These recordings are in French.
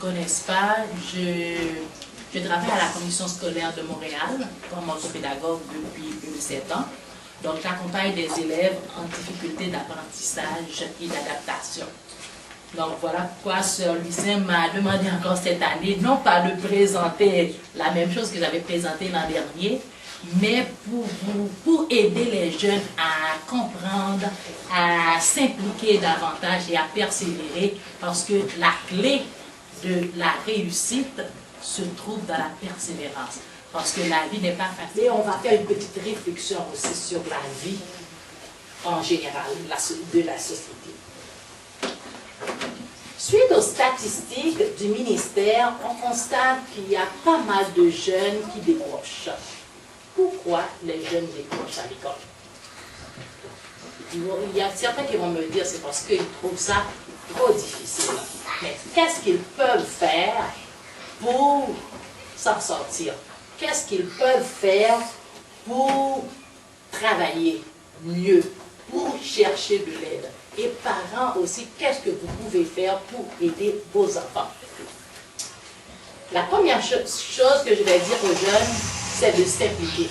connaissent pas, je travaille à la commission scolaire de Montréal comme orthopédagogue depuis plus de 7 ans. Donc, j'accompagne des élèves en difficulté d'apprentissage et d'adaptation. Donc, voilà pourquoi Sœur Lucien m'a demandé encore cette année, non pas de présenter la même chose que j'avais présenté l'an dernier, mais pour aider les jeunes à comprendre, à s'impliquer davantage et à persévérer, parce que la clé de la réussite se trouve dans la persévérance. Parce que la vie n'est pas facile. Et on va faire une petite réflexion aussi sur la vie en général de la société. Suite aux statistiques du ministère, on constate qu'il y a pas mal de jeunes qui décrochent. Pourquoi les jeunes décrochent à l'école? Il y a certains qui vont me dire c'est parce qu'ils trouvent ça trop difficile. Mais qu'est-ce qu'ils peuvent faire pour s'en sortir? Qu'est-ce qu'ils peuvent faire pour travailler mieux, pour chercher de l'aide? Et parents aussi, qu'est-ce que vous pouvez faire pour aider vos enfants? La première chose que je vais dire aux jeunes, c'est de s'impliquer.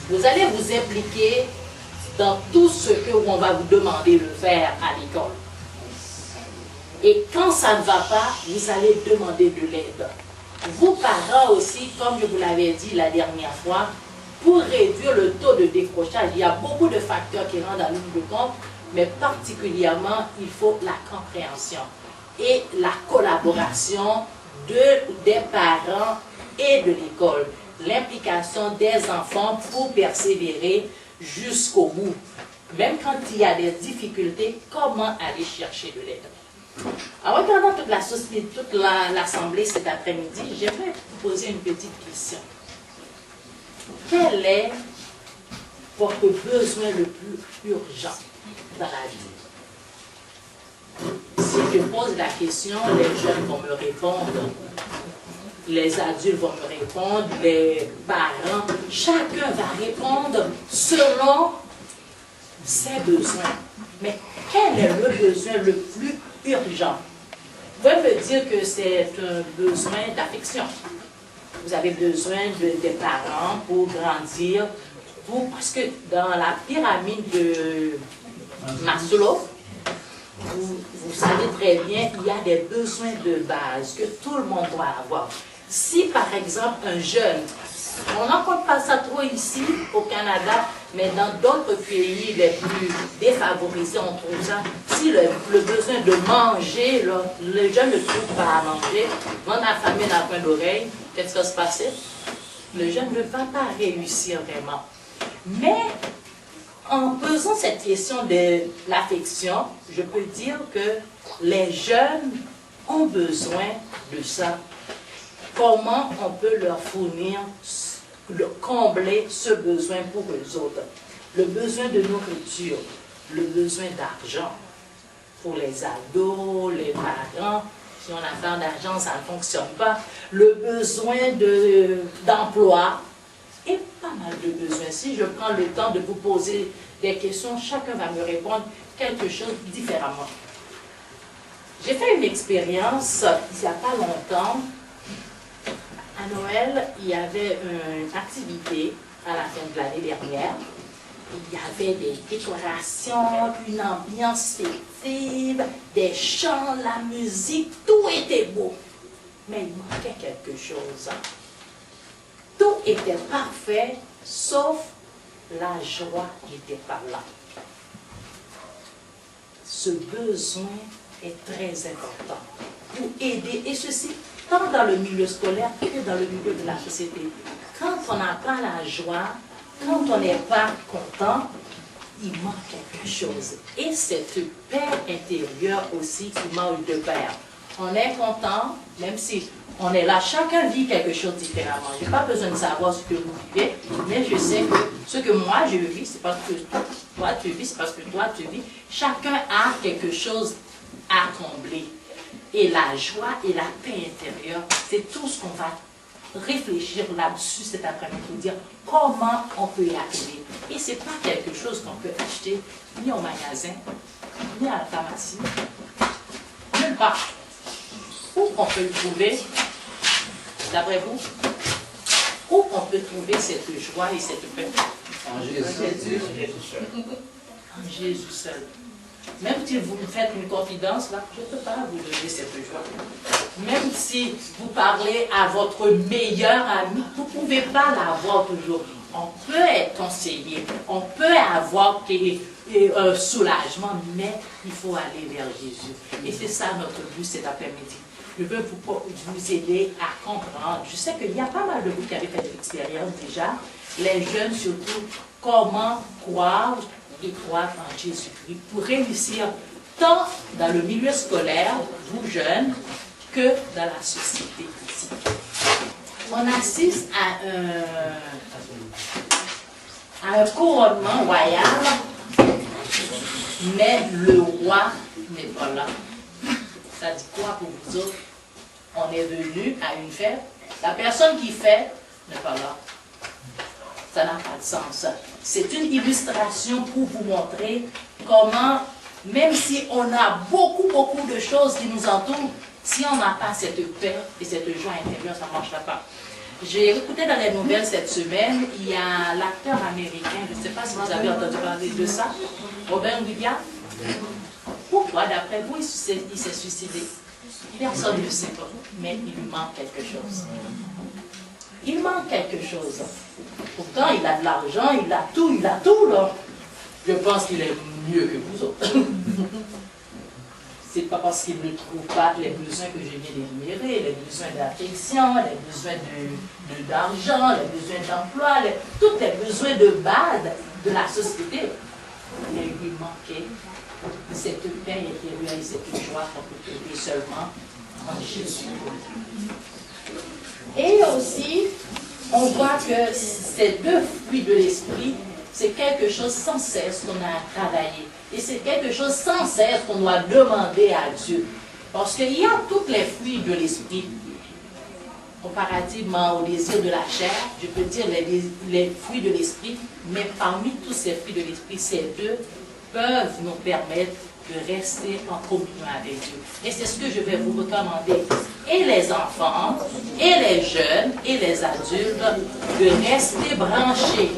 Vous allez vous impliquer dans tout ce qu'on va vous demander de faire à l'école. Et quand ça ne va pas, vous allez demander de l'aide. Vous, parents aussi, comme je vous l'avais dit la dernière fois, pour réduire le taux de décrochage, il y a beaucoup de facteurs qui rentrent en ligne de compte, mais particulièrement, il faut la compréhension et la collaboration des parents et de l'école. L'implication des enfants pour persévérer jusqu'au bout. Même quand il y a des difficultés, comment aller chercher de l'aide? En regardant toute la société, toute l'Assemblée cet après-midi, j'aimerais vous poser une petite question. Quel est votre besoin le plus urgent dans la vie? Si je pose la question, les jeunes vont me répondre, les adultes vont me répondre, les parents, chacun va répondre selon ses besoins. Mais quel est le besoin le plus urgent? Vous pouvez me dire que c'est un besoin d'affection. Vous avez besoin des parents pour grandir, parce que dans la pyramide de Maslow, vous savez très bien, il y a des besoins de base que tout le monde doit avoir. Si par exemple un jeune, on n'en compte pas ça trop ici au Canada, mais dans d'autres pays les plus défavorisés, on trouve ça. Si le besoin de manger, le jeune ne trouve pas à manger, on a affamé dans le coin d'oreille, qu'est-ce qui va se passer? Le jeune ne va pas réussir vraiment. Mais en posant cette question de l'affection, je peux dire que les jeunes ont besoin de ça. Comment on peut leur fournir, combler ce besoin pour eux autres? Le besoin de nourriture, le besoin d'argent pour les ados, les parents. Si on a besoin d'argent, ça ne fonctionne pas. Le besoin d'emploi et pas mal de besoins. Si je prends le temps de vous poser des questions, chacun va me répondre quelque chose différemment. J'ai fait une expérience il n'y a pas longtemps. À Noël, il y avait une activité à la fin de l'année dernière. Il y avait des décorations, une ambiance festive, des chants, la musique, tout était beau. Mais il manquait quelque chose. Tout était parfait, sauf la joie n'était pas là. Ce besoin est très important pour aider, et ceci tant dans le milieu scolaire que dans le milieu de la société. Quand on n'a pas la joie, quand on n'est pas content, il manque quelque chose. Et cette paix intérieure aussi qui manque de paix. On est content, même si on est là, chacun vit quelque chose différemment. Je n'ai pas besoin de savoir ce que vous vivez, mais je sais que ce que moi je vis, c'est parce que toi tu vis, c'est parce que toi tu vis. Chacun a quelque chose à combler. Et la joie et la paix intérieure, c'est tout ce qu'on va réfléchir là-dessus cet après-midi pour dire comment on peut y arriver. Et ce n'est pas quelque chose qu'on peut acheter ni au magasin, ni à la pharmacie, nulle part. où on peut le trouver, d'après vous? Où on peut trouver cette joie et cette paix? En Jésus. En Jésus seul. Même si vous me faites une confidence, là, je ne peux pas vous donner cette joie. Même si vous parlez à votre meilleur ami, vous ne pouvez pas l'avoir toujours. On peut être conseillé, on peut avoir un soulagement, mais il faut aller vers Jésus. Et c'est ça notre but cet après-midi. Je veux vous aider à comprendre. Je sais qu'il y a pas mal de vous qui avez fait de l'expérience déjà, les jeunes surtout, comment croire et croire en Jésus-Christ pour réussir tant dans le milieu scolaire, vous jeunes, que dans la société ici. On assiste à un couronnement royal, mais le roi n'est pas là. Ça dit quoi pour vous autres? On est venu à une fête, la personne qui fait n'est pas là. Ça n'a pas de sens. C'est une illustration pour vous montrer comment, même si on a beaucoup de choses qui nous entourent, si on n'a pas cette paix et cette joie intérieure, ça ne marchera pas. J'ai écouté dans les nouvelles cette semaine, il y a l'acteur américain, je ne sais pas si vous avez entendu parler de ça, Robin Williams. Pourquoi, d'après vous, il s'est suicidé? Personne ne sait pas, mais il lui manque quelque chose. Il manque quelque chose. Pourtant, il a de l'argent, il a tout là. Je pense qu'il est mieux que vous autres. C'est pas parce qu'il ne trouve pas les besoins que je viens d'énumérer, les besoins d'affection, les besoins d'argent, les besoins d'emploi, tous les besoins de base de la société. Mais il lui manquait cette paix intérieure et cette joie qu'on peut trouver seulement en Jésus. Et aussi, on voit que ces deux fruits de l'esprit, c'est quelque chose sans cesse qu'on a à travailler. Et c'est quelque chose sans cesse qu'on doit demander à Dieu. Parce qu'il y a tous les fruits de l'esprit. Comparativement au désir de la chair, je peux dire les fruits de l'esprit, mais parmi tous ces fruits de l'esprit, ces deux peuvent nous permettre de rester en communion avec Dieu. Et c'est ce que je vais vous recommander. Et les enfants, et les jeunes, et les adultes, de rester branchés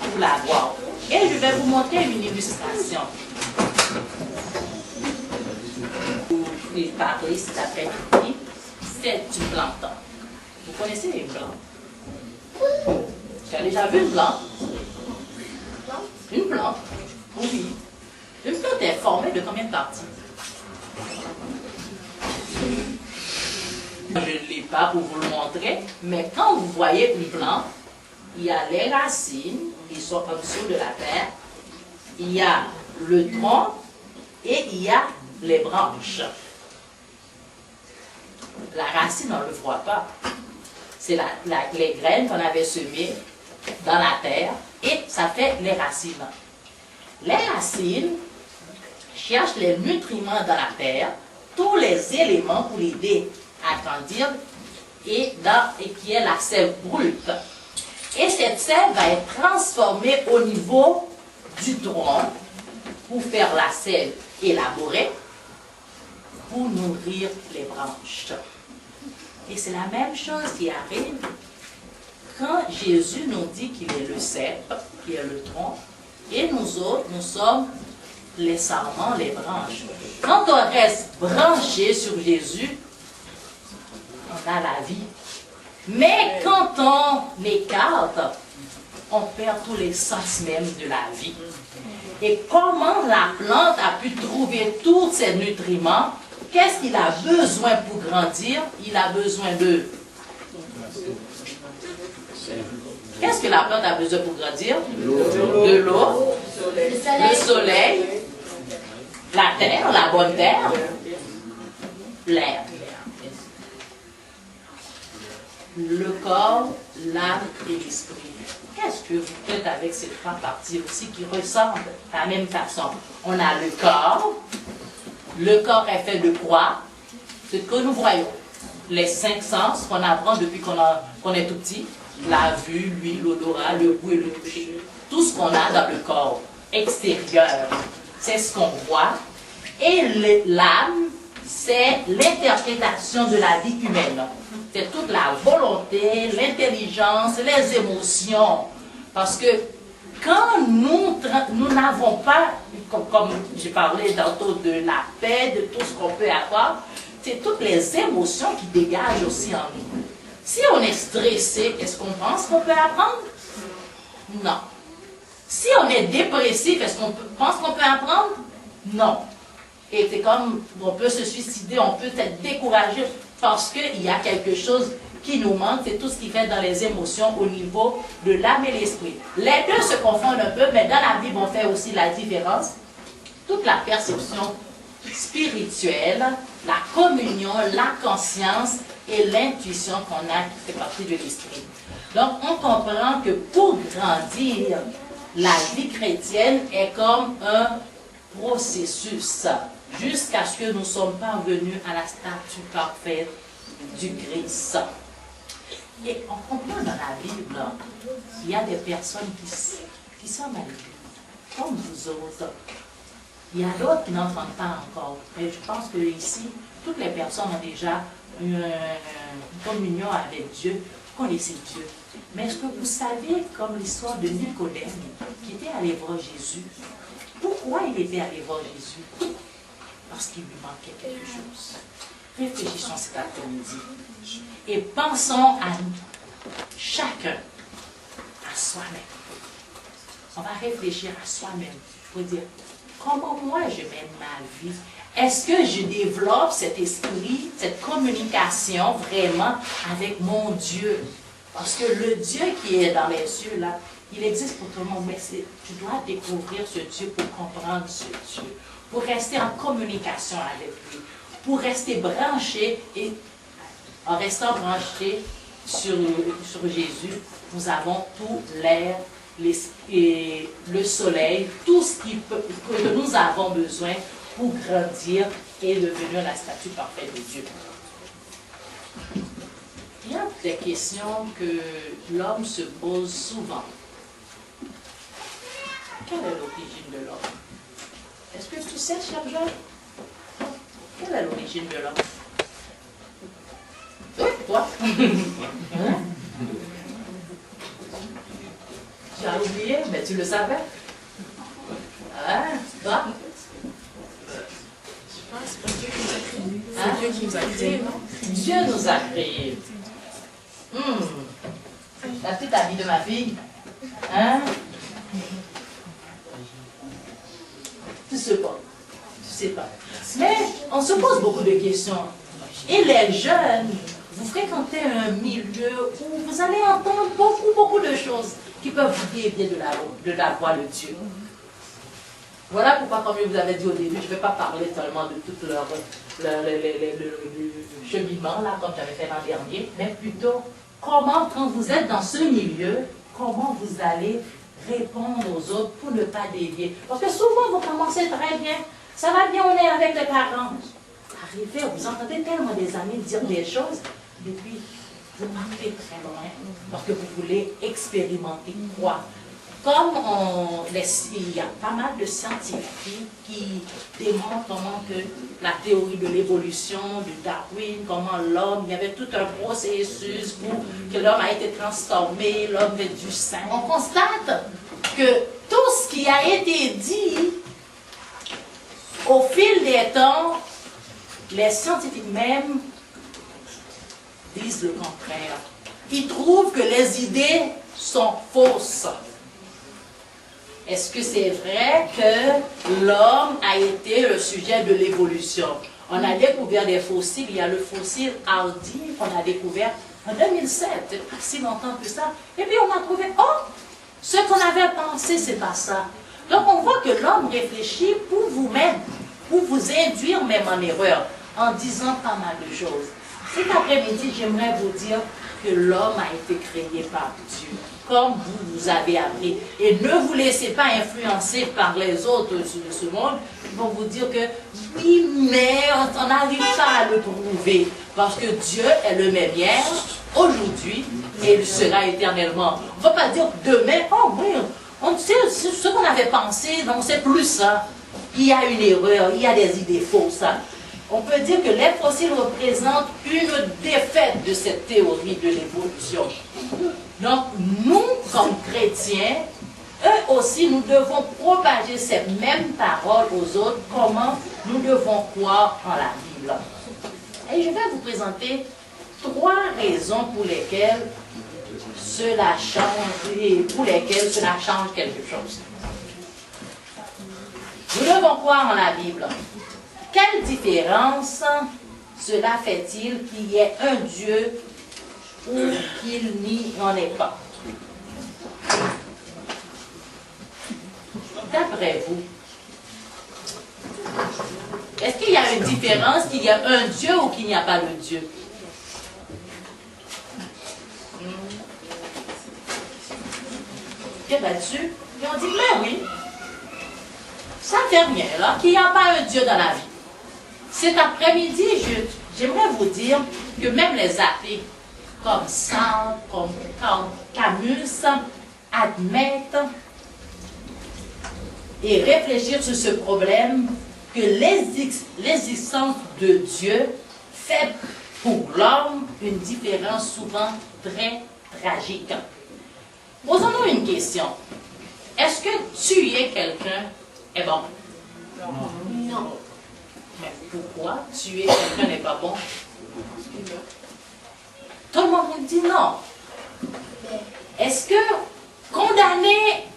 pour la gloire. Et je vais vous montrer une illustration. Vous parler cet après-midi. C'est une plante. Vous connaissez une plante? Tu as déjà vu une plante? Une plante? Oui. Une plante est formée de combien de parties? Je ne l'ai pas pour vous le montrer, mais quand vous voyez une plante, il y a les racines qui sont en dessous de la terre, il y a le tronc et il y a les branches. La racine, on ne le voit pas. C'est les graines qu'on avait semées dans la terre et ça fait les racines. Les racines cherchent les nutriments dans la terre, tous les éléments pour l'aider à grandir et qui est la sève brute. Et cette sève va être transformée au niveau du tronc pour faire la sève élaborée pour nourrir les branches. Et c'est la même chose qui arrive quand Jésus nous dit qu'il est le cèpe, qui est le tronc, et nous autres, nous sommes les sarments, les branches. Quand on reste branché sur Jésus, on a la vie. Mais quand on écarte, on perd tous les sens même de la vie. Et comment la plante a pu trouver tous ces nutriments? Qu'est-ce qu'il a besoin pour grandir? Il a besoin de... Qu'est-ce que la plante a besoin pour grandir? De l'eau, le soleil, la terre, la bonne terre, l'air. Le corps, l'âme et l'esprit. Qu'est-ce que vous faites avec ces trois parties aussi qui ressemblent de la même façon? On a le corps. Le corps est fait de quoi? Ce que nous voyons. Les 5 sens qu'on apprend depuis qu'on est tout petit. La vue, l'ouïe, l'odorat, le goût et le toucher. Tout ce qu'on a dans le corps extérieur, c'est ce qu'on voit. Et l'âme, c'est l'interprétation de la vie humaine. C'est toute la volonté, l'intelligence, les émotions. Parce que quand nous n'avons pas, comme j'ai parlé tantôt de la paix, de tout ce qu'on peut avoir, c'est toutes les émotions qui dégagent aussi en nous. Si on est stressé, est-ce qu'on pense qu'on peut apprendre? Non. Si on est dépressif, est-ce qu'on pense qu'on peut apprendre? Non. Et c'est comme, on peut se suicider, on peut être découragé parce qu'il y a quelque chose qui nous manque, c'est tout ce qui fait dans les émotions au niveau de l'âme et l'esprit. Les deux se confondent un peu, mais dans la Bible, on fait aussi la différence. Toute la perception spirituelle, la communion, la conscience et l'intuition qu'on a qui fait partie de l'esprit. Donc, on comprend que pour grandir, la vie chrétienne est comme un processus jusqu'à ce que nous sommes parvenus à la statue parfaite du Christ. Et on comprend dans la Bible qu'il y a des personnes qui sont malades, comme vous autres. Il y a d'autres qui n'entendent pas encore. Mais je pense que ici, toutes les personnes ont déjà une communion avec Dieu, connaissez Dieu. Mais est-ce que vous savez, comme l'histoire de Nicodème, qui était allé voir Jésus, pourquoi il était allé voir Jésus? Parce qu'il lui manquait quelque chose. Réfléchissons cet après-midi. Et pensons à nous, chacun, à soi-même. On va réfléchir à soi-même pour dire, comment moi je mène ma vie? Est-ce que je développe cet esprit, cette communication vraiment avec mon Dieu? Parce que le Dieu qui est dans les cieux, là, il existe pour tout le monde, mais tu dois découvrir ce Dieu pour comprendre ce Dieu, pour rester en communication avec lui, pour rester branché, et en restant branché sur Jésus, nous avons tout l'air, le soleil, tout ce que nous avons besoin pour grandir et devenir la statue parfaite de Dieu. Il y a des questions que l'homme se pose souvent. Quelle est l'origine de l'homme? Est-ce que tu sais, cher Jean? Quelle est l'origine de l'homme? Oui, toi. Hein? Tu as oublié, mais tu le savais. Hein? Toi? C'est Dieu qui nous a créés, non? Dieu nous a créés. La petite amie de ma fille. Hein? Tu sais pas. Tu sais pas. Mais on se pose beaucoup de questions. Et les jeunes, vous fréquentez un milieu où vous allez entendre beaucoup de choses qui peuvent vous dévier de la voie de Dieu. Voilà pourquoi, comme je vous avais dit au début, je ne vais pas parler seulement de tout le cheminement, là, comme j'avais fait l'an dernier, mais plutôt comment, quand vous êtes dans ce milieu, comment vous allez répondre aux autres pour ne pas dévier. Parce que souvent, vous commencez très bien, ça va bien, on est avec les parents. Arrivez, vous entendez tellement des amis dire des choses, et puis vous partez très loin, parce que vous voulez expérimenter quoi? Comme il y a pas mal de scientifiques qui démontrent comment que la théorie de l'évolution, de Darwin, comment l'homme, il y avait tout un processus pour que l'homme a été transformé, l'homme est du sang. On constate que tout ce qui a été dit au fil des temps, les scientifiques même disent le contraire. Ils trouvent que les idées sont fausses. Est-ce que c'est vrai que l'homme a été le sujet de l'évolution? On a découvert des fossiles, il y a le fossile Hardy qu'on a découvert en 2007, pas si longtemps que ça. Et puis on a trouvé, oh, ce qu'on avait pensé, c'est pas ça. Donc on voit que l'homme réfléchit pour vous-même, pour vous induire même en erreur, en disant pas mal de choses. Cet après-midi, j'aimerais vous dire que l'homme a été créé par Dieu, comme vous avez appris. Et ne vous laissez pas influencer par les autres de ce monde. Ils vont vous dire que oui, mais on n'arrive pas à le prouver. Parce que Dieu est le même hier, aujourd'hui, et il sera éternellement. On ne va pas dire demain, oh oui, on sait ce qu'on avait pensé, non, c'est plus ça. Il y a une erreur, il y a des idées fausses. on peut dire que les fossiles représentent une défaite de cette théorie de l'évolution. Donc, nous, comme chrétiens, eux aussi, nous devons propager ces mêmes paroles aux autres, comment nous devons croire en la Bible. Et je vais vous présenter 3 raisons pour lesquelles cela change et pour lesquelles cela change quelque chose. Nous devons croire en la Bible. Quelle différence cela fait-il qu'il y ait un Dieu ou qu'il n'y en ait pas? D'après vous, est-ce qu'il y a une différence qu'il y a un Dieu ou qu'il n'y a pas de Dieu? Ok, là-dessus, et on dit, mais oui, ça ne fait rien là, qu'il n'y a pas un Dieu dans la vie. Cet après-midi, j'aimerais vous dire que même les athées, comme Sartre, comme Camus, admettent et réfléchir sur ce problème que l'existence de Dieu fait pour l'homme une différence souvent très tragique. Posons-nous une question. Est-ce que tuer quelqu'un est bon? Non. Mais pourquoi tuer quelqu'un n'est pas bon? Tout le monde me dit non. Est-ce que condamner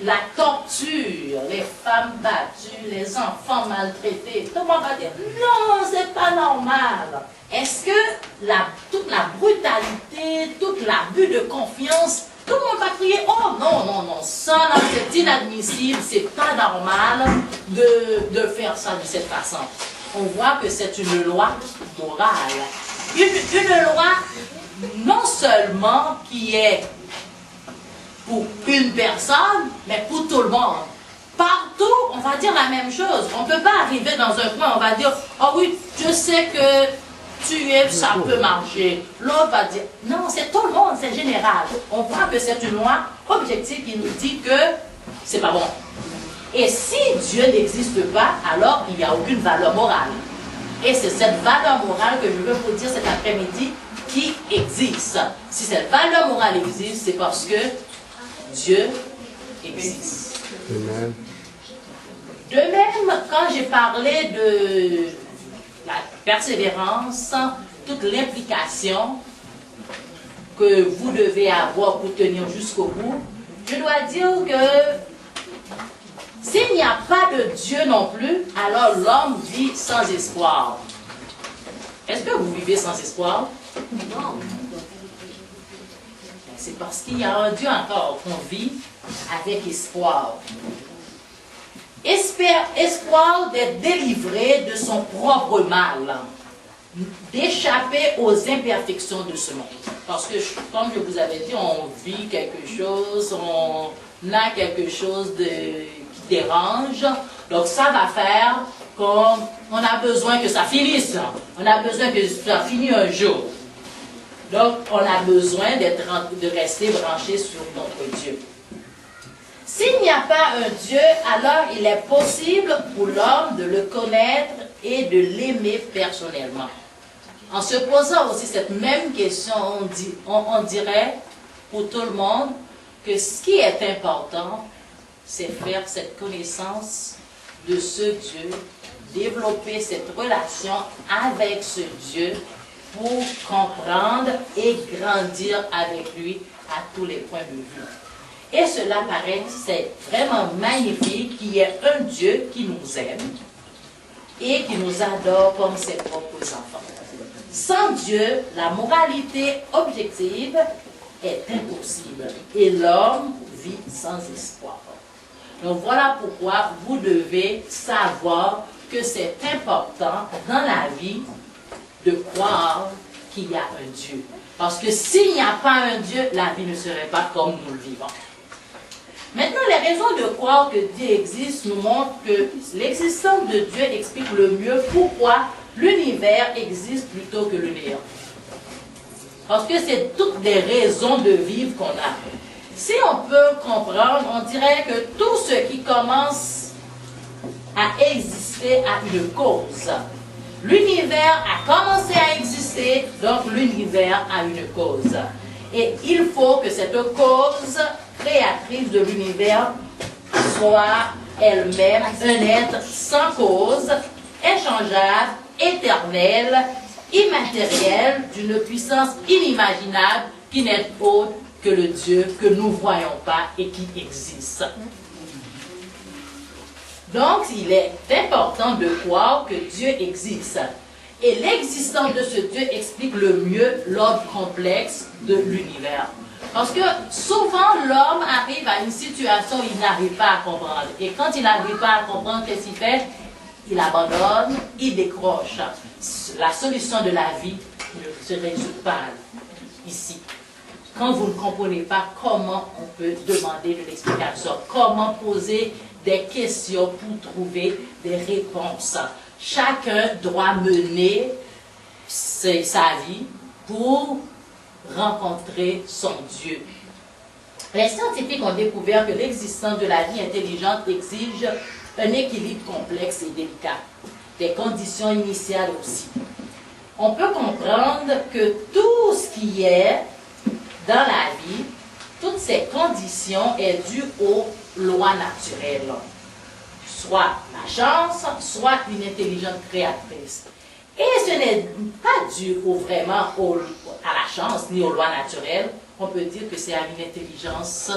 la torture, les femmes battues, les enfants maltraités, tout le monde va dire non, c'est pas normal. Est-ce que toute la brutalité, tout l'abus de confiance, tout le monde va crier oh non, non, non, ça là c'est inadmissible, c'est pas normal de faire ça de cette façon. On voit que c'est une loi morale. Une loi non seulement qui est pour une personne, mais pour tout le monde. Partout, on va dire la même chose. On ne peut pas arriver dans un coin, on va dire, oh oui, je sais que tuer, ça peut marcher. L'autre va dire, non, c'est tout le monde, c'est général. On voit que c'est une loi objective qui nous dit que c'est pas bon. Et si Dieu n'existe pas, alors il n'y a aucune valeur morale. Et c'est cette valeur morale que je veux vous dire cet après-midi qui existe. Si cette valeur morale existe, c'est parce que Dieu existe. Amen. De même, quand j'ai parlé de la persévérance, toute l'implication que vous devez avoir pour tenir jusqu'au bout, je dois dire que s'il n'y a pas de Dieu non plus, alors l'homme vit sans espoir. Est-ce que vous vivez sans espoir? Non. C'est parce qu'il y a un Dieu encore qu'on vit avec espoir. Espoir d'être délivré de son propre mal, d'échapper aux imperfections de ce monde. Parce que, comme je vous avais dit, on vit quelque chose, on a quelque chose qui dérange. Donc ça va faire comme on a besoin que ça finisse. On a besoin que ça finisse un jour. Donc, on a besoin de rester branché sur notre Dieu. S'il n'y a pas un Dieu, alors il est possible pour l'homme de le connaître et de l'aimer personnellement. En se posant aussi cette même question, on dirait pour tout le monde que ce qui est important, c'est faire cette connaissance de ce Dieu, développer cette relation avec ce Dieu, pour comprendre et grandir avec lui à tous les points de vue. Et cela paraît, c'est vraiment magnifique qu'il y ait un Dieu qui nous aime et qui nous adore comme ses propres enfants. Sans Dieu, la moralité objective est impossible et l'homme vit sans espoir. Donc voilà pourquoi vous devez savoir que c'est important dans la vie de croire qu'il y a un Dieu. Parce que s'il n'y a pas un Dieu, la vie ne serait pas comme nous le vivons. Maintenant, les raisons de croire que Dieu existe nous montrent que l'existence de Dieu explique le mieux pourquoi l'univers existe plutôt que le néant. Parce que c'est toutes des raisons de vivre qu'on a. Si on peut comprendre, on dirait que tout ce qui commence à exister a une cause. L'univers a commencé à exister, donc l'univers a une cause. Et il faut que cette cause créatrice de l'univers soit elle-même un être sans cause, inchangeable, éternel, immatériel, d'une puissance inimaginable qui n'est autre que le Dieu que nous ne voyons pas et qui existe. Donc, il est important de croire que Dieu existe. Et l'existence de ce Dieu explique le mieux l'ordre complexe de l'univers. Parce que souvent, l'homme arrive à une situation où il n'arrive pas à comprendre. Et quand il n'arrive pas à comprendre, qu'est-ce qu'il fait? Il abandonne, il décroche. La solution de la vie ne se résout pas ici. Quand vous ne comprenez pas comment on peut demander de l'explication, comment poser des questions pour trouver des réponses. Chacun doit mener sa vie pour rencontrer son Dieu. Les scientifiques ont découvert que l'existence de la vie intelligente exige un équilibre complexe et délicat, des conditions initiales aussi. On peut comprendre que tout ce qui est dans la vie, toutes ces conditions est due aux lois naturelles, soit la chance, soit une intelligence créatrice. Et ce n'est pas dû vraiment à la chance ni aux lois naturelles, on peut dire que c'est à une intelligence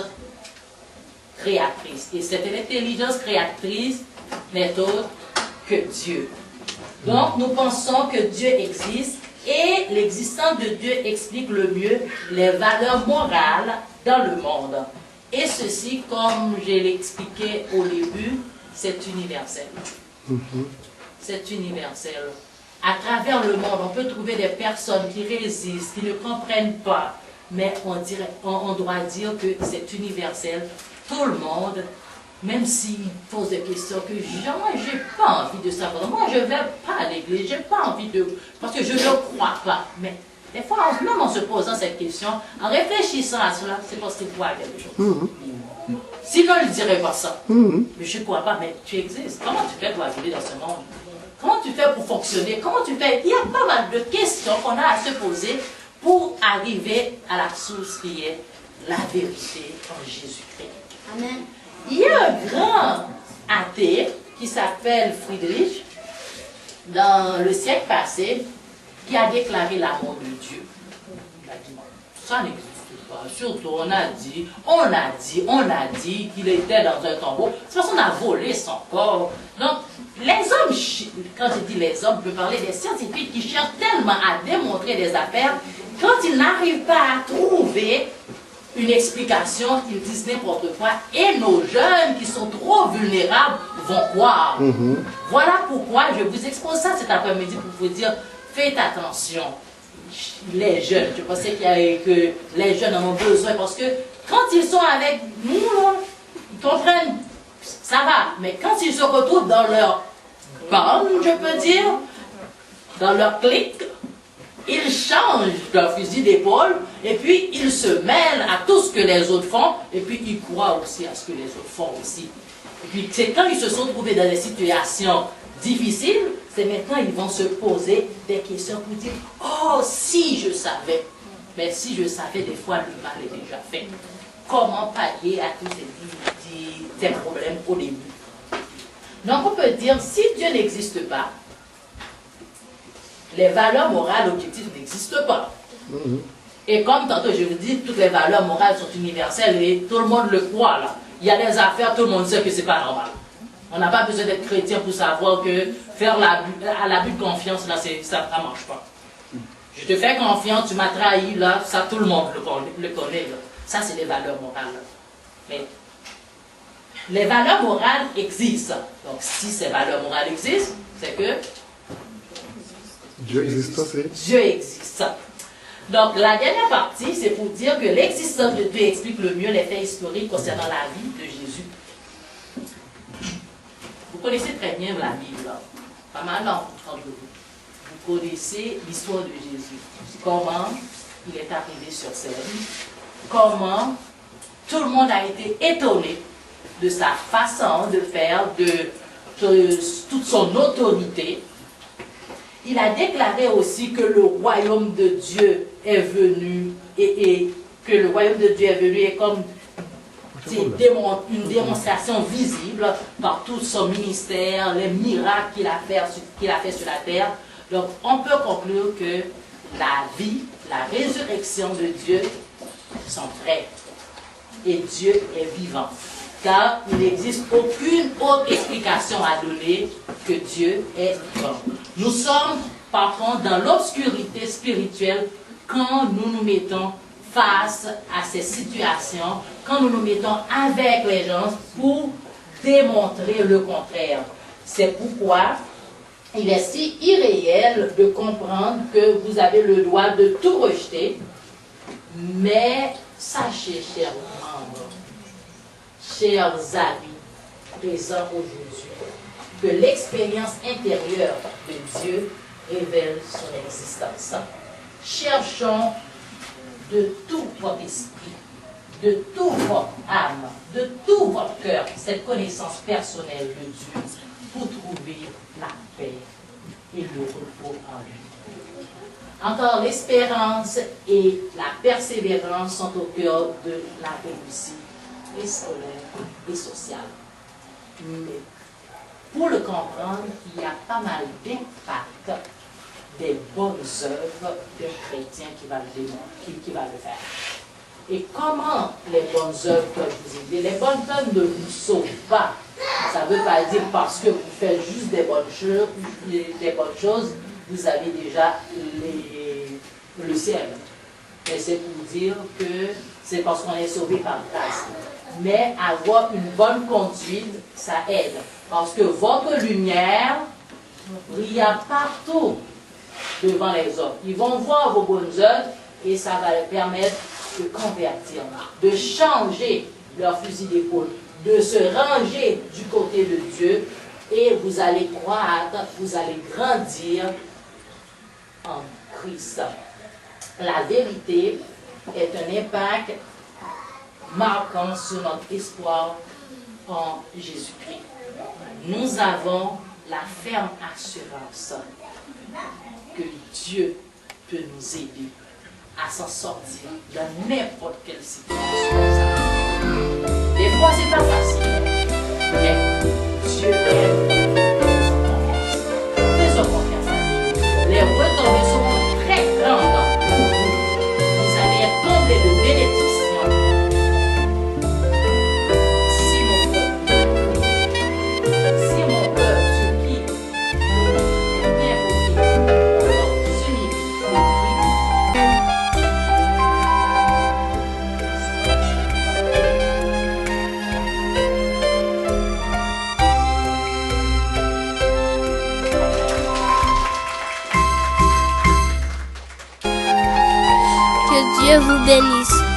créatrice. Et cette intelligence créatrice n'est autre que Dieu. Donc nous pensons que Dieu existe et l'existence de Dieu explique le mieux les valeurs morales dans le monde. Et ceci, comme je l'ai expliqué au début, c'est universel. C'est universel. À travers le monde, on peut trouver des personnes qui résistent, qui ne comprennent pas, mais on doit dire que c'est universel. Tout le monde, même s'il pose des questions que moi, je n'ai pas envie de savoir. Moi, je ne vais pas à l'église, je n'ai pas envie de... parce que je ne crois pas. Mais des fois, même en se posant cette question, en réfléchissant à cela, c'est parce qu'il croit à quelque chose. Sinon, il ne dirait pas ça. Mais je ne crois pas, mais tu existes. Comment tu fais pour vivre dans ce monde? Comment tu fais pour fonctionner? Comment tu fais? Il y a pas mal de questions qu'on a à se poser pour arriver à la source qui est la vérité en Jésus-Christ. Amen. Il y a un grand athée qui s'appelle Friedrich, dans le siècle passé, qui a déclaré l'amour de Dieu. Il a dit, ça n'existe pas. Surtout, on a dit qu'il était dans un tombeau. De toute façon, on a volé son corps. Donc, les hommes, quand je dis les hommes, je peux parler des scientifiques qui cherchent tellement à démontrer des affaires, quand ils n'arrivent pas à trouver une explication, ils disent n'importe quoi. Et nos jeunes qui sont trop vulnérables vont croire. Voilà pourquoi je vous expose ça cet après-midi pour vous dire, faites attention. Les jeunes, je pensais que les jeunes en ont besoin parce que quand ils sont avec nous, ils comprennent, ça va. Mais quand ils se retrouvent dans leur bande, je peux dire, dans leur clique, ils changent leur fusil d'épaule et puis ils se mêlent à tout ce que les autres font et puis ils croient aussi à ce que les autres font aussi. Et puis c'est quand ils se sont trouvés dans des situations difficiles, c'est maintenant ils vont se poser des questions pour dire « Oh, si je savais !» Mais si je savais, des fois le mal est déjà fait. Comment pallier à tous ces problèmes au début? Donc on peut dire, si Dieu n'existe pas, les valeurs morales objectives n'existent pas. Et comme tantôt je vous dis, toutes les valeurs morales sont universelles et tout le monde le croit là. Il y a des affaires, tout le monde sait que c'est pas normal. On n'a pas besoin d'être chrétien pour savoir que faire l'abus de confiance là, ça ne marche pas. Je te fais confiance, tu m'as trahi là, ça tout le monde le connaît là. Ça c'est les valeurs morales. Mais les valeurs morales existent. Donc si ces valeurs morales existent, c'est que Dieu existe aussi. Dieu existe. Donc, la dernière partie, c'est pour dire que l'existence de Dieu explique le mieux les faits historiques concernant la vie de Jésus. Vous connaissez très bien la Bible, là. Pas mal d'entre vous. Vous connaissez l'histoire de Jésus. Comment il est arrivé sur scène. Comment tout le monde a été étonné de sa façon de faire, de toute son autorité. il a déclaré aussi que le royaume de Dieu est venu et que le royaume de Dieu est venu et comme une démonstration visible par tout son ministère, les miracles qu'il a fait sur la terre. Donc on peut conclure que la vie, la résurrection de Dieu sont vraies. Et Dieu est vivant. Car il n'existe aucune autre explication à donner que Dieu est vivant. Nous sommes, par contre, dans l'obscurité spirituelle quand nous nous mettons face à ces situations, quand nous nous mettons avec les gens pour démontrer le contraire. C'est pourquoi il est si irréel de comprendre que vous avez le droit de tout rejeter, mais sachez, chers membres, chers amis présents aujourd'hui, que l'expérience intérieure de Dieu révèle son existence. Cherchons de tout votre esprit, de toute votre âme, de tout votre cœur, cette connaissance personnelle de Dieu pour trouver la paix et le repos en lui. Encore, l'espérance et la persévérance sont au cœur de la réussite et scolaire et sociale. Mais pour le comprendre, il y a pas mal d'impact des bonnes œuvres d'un chrétien qui va le faire. Et comment les bonnes œuvres peuvent vous aider? Les bonnes œuvres ne vous sauvent pas. Ça ne veut pas dire parce que vous faites juste des bonnes choses, vous avez déjà le ciel. Mais c'est pour dire que c'est parce qu'on est sauvé par grâce. Mais avoir une bonne conduite, ça aide. Parce que votre lumière brille partout devant les autres. Ils vont voir vos bonnes œuvres et ça va leur permettre de convertir, de changer leur fusil d'épaule, de se ranger du côté de Dieu et vous allez croître, vous allez grandir en Christ. La vérité est un impact marquant sur notre espoir en Jésus-Christ. Nous avons la ferme assurance que Dieu peut nous aider à s'en sortir dans n'importe quelle situation. Des fois, c'est pas facile, mais Dieu aime. Faisons confiance à Dieu. Les retombées seront très grandes pour vous. Vous allez être comblés de bénédictions. Dieu vous bénisse.